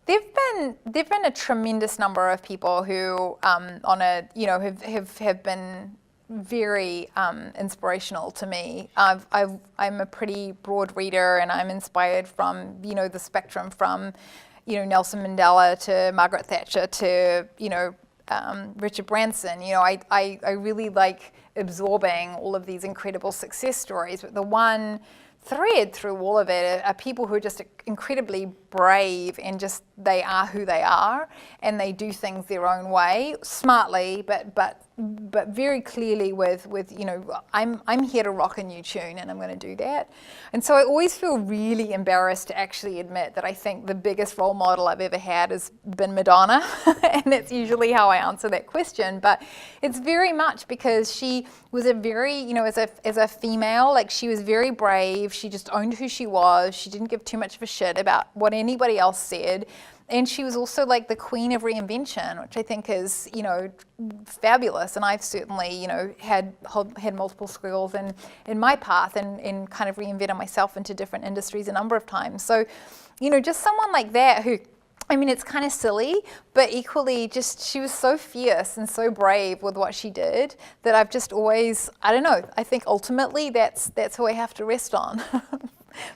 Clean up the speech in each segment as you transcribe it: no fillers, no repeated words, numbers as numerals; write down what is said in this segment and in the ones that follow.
There've been a tremendous number of people who have been very inspirational to me. I'm a pretty broad reader, and I'm inspired from the spectrum from Nelson Mandela to Margaret Thatcher to Richard Branson. I really like absorbing all of these incredible success stories, but the one thread through all of it are people who are just incredibly brave, and just they are who they are, and they do things their own way, smartly, but very clearly with I'm here to rock a new tune, and I'm going to do that. And so I always feel really embarrassed to actually admit that I think the biggest role model I've ever had has been Madonna, and that's usually how I answer that question. But it's very much because she was a very, as a female, like, she was very brave. She just owned who she was. She didn't give too much of a shit about what anybody else said. And she was also like the queen of reinvention, which I think is, fabulous. And I've certainly, had multiple squirrels in my path, and kind of reinvented myself into different industries a number of times. So, just someone like that who, it's kind of silly, but equally just, she was so fierce and so brave with what she did that I've just always, I don't know, I think ultimately that's who I have to rest on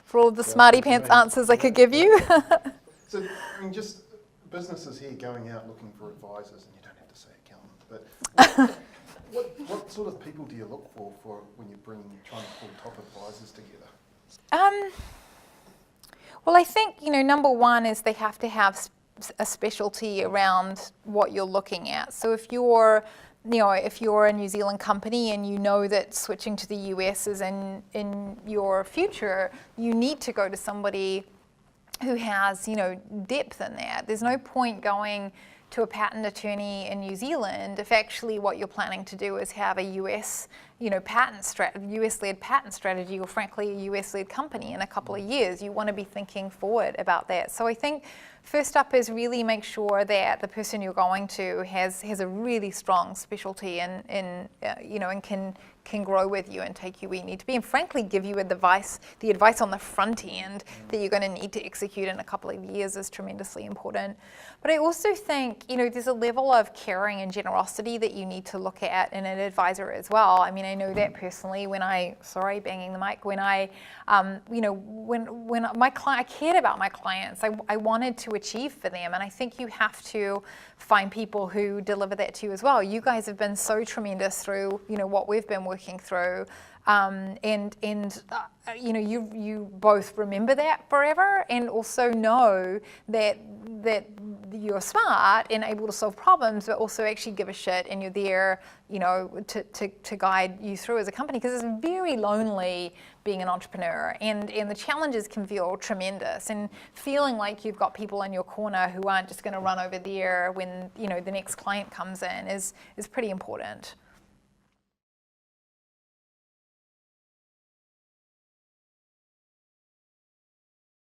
for all of the smarty pants answers I could give you. So, just businesses here going out looking for advisors, and you don't have to say accountant, but what sort of people do you look for when you're trying to pull top advisors together? Well, I think, number one is they have to have a specialty around what you're looking at. So if you're a New Zealand company and you know that switching to the US is in your future, you need to go to somebody who has, depth in that. There's no point going to a patent attorney in New Zealand if actually what you're planning to do is have a US, US-led patent strategy, or frankly a US-led company in a couple of years. You want to be thinking forward about that. So I think first up is really make sure that the person you're going to has a really strong specialty and can grow with you and take you where you need to be, and frankly give you the advice on the front end that you're going to need to execute in a couple of years is tremendously important. But I also think there's a level of caring and generosity that you need to look at in an advisor as well. I know that personally when I cared about my clients. I wanted to achieve for them, and I think you have to find people who deliver that to you as well. You guys have been so tremendous through what we've been working through, you both remember that forever, and also know that you're smart and able to solve problems, but also actually give a shit, and you're there to guide you through as a company, because it's very lonely being an entrepreneur, and the challenges can feel tremendous, and feeling like you've got people in your corner who aren't just going to run over there when the next client comes in is pretty important.